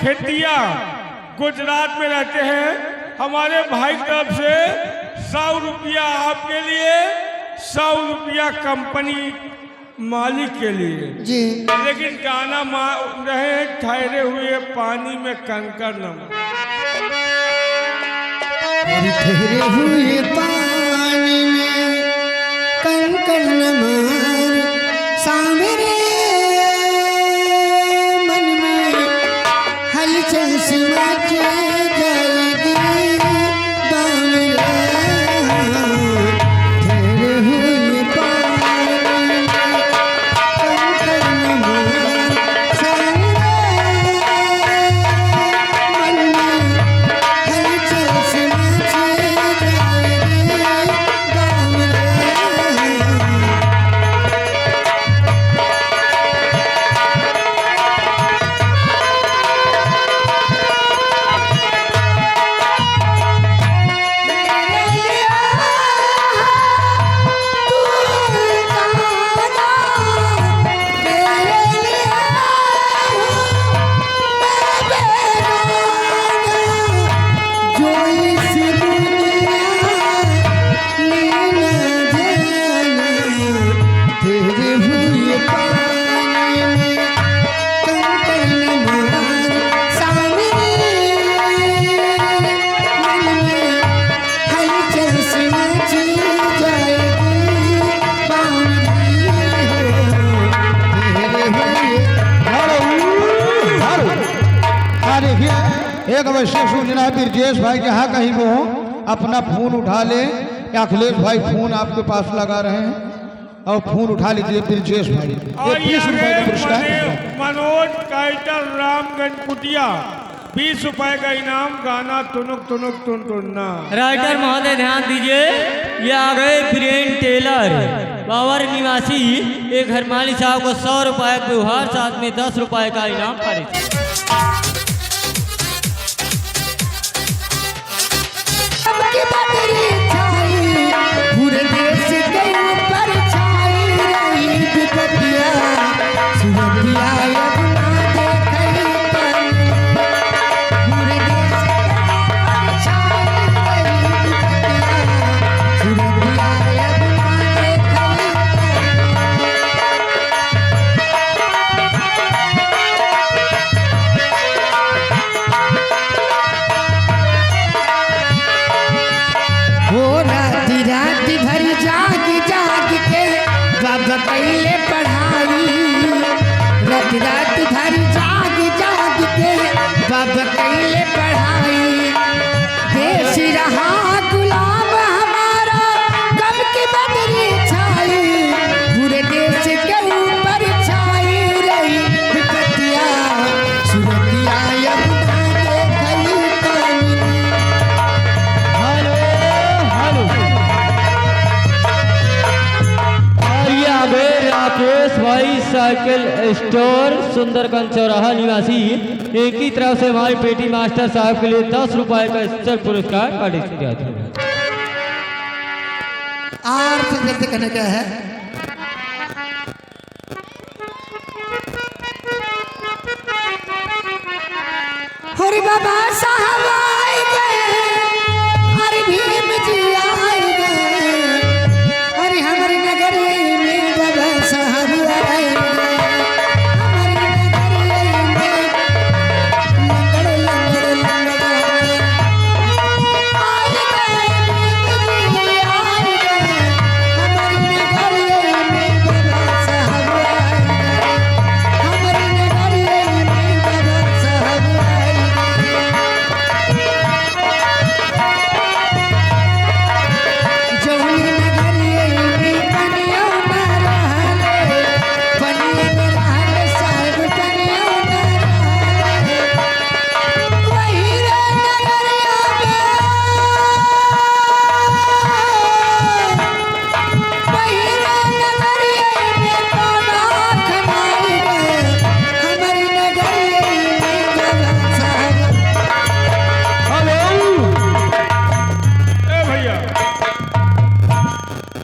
खेतिया गुजरात में रहते हैं। हमारे भाई तरफ से 100 रुपया आपके लिए, 100 रुपया कंपनी मालिक के लिए जी। लेकिन गाना रहे ठहरे हुए पानी में कंकर नमक। ठहरे हुए पानी में कंकर नमक, सामने मन में हलचल सी मच जाएगी बावरा। ठहरे हुए पानी में कंकर नमक, सामने मन में हलचल सी मच जाएगी बावरा। एक अवश्य सूचना है ब्रजेश भाई जहाँ कहीं वो हो अपना फोन उठा ले। अखिलेश भाई फोन आपके पास लगा रहे हैं और फोन उठा लीजिए ब्रजेश भाई। और 20 रुपए का पुरस्कार। मनोज काइटर रामगंज कुटिया 20 रुपए का इनाम। गाना तुनुक तुनुक तुन तुन्ना। राइटर महोदय ध्यान दीजिए, ये आ गए बीरेन टेलर बावर निवासी एक घर मालिक साहब को 100 रुपए का उपहार, साथ में 10 रुपए का इनाम पारित। सबकी बदरी छाई, पूरे देश के ऊपर छाई रही विपत्तियाँ, सुरतियाँ अब ना देखई पाई। पूरे देश के ऊपर छाई रही विपत्तियाँ, सुरतियाँ अब ना देखई पाई। हो राती राती भर जाग जाग के बाबा पहले पढ़ाई। रात रात भर जाग जाग के बाबा पहले पढ़ाई। देश रहा गुलाम हमारा, कब की बदरी छाई, पूरे देश के ऊपर छाई रही विपत्तियाँ, सुरतियाँ अब ना देखई पानी। हेलो हेलो, आइए आगे राकेश भाई साइकिल स्टोर सुंदरगंज चौराहा निवासी एक ही तरफ से हमारे पेटी मास्टर साहब के लिए 10 रुपए का स्पेशल पुरस्कार पारित किया था। आर्थ नृत्य करने क्या है? हरि बाबा साहब आए गए, हरि भीम जी आए गए, हरि हमारे नगर में बाबा साहब आए गए। हमारे नगर में लंगड़ लंगड़ लंगड़ आए गए, भीम जी आए गए। हमारे नगर में बाबा साहब आए गए। हमारे नगर में बाबा साहब आए गए। जौनी नगरिये में पनिया न रहले, पनिया न रहले साहब, पनिया न रहले। वही रे नगरिया में, वही रे नगरिये में पाना खनाई गए। हमारी नगरिये में बाबा साहब। ए भैया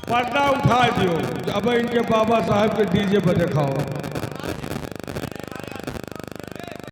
पर्दा उठा दियो, अब इनके बाबा साहब के डीजे पर दिखाओ।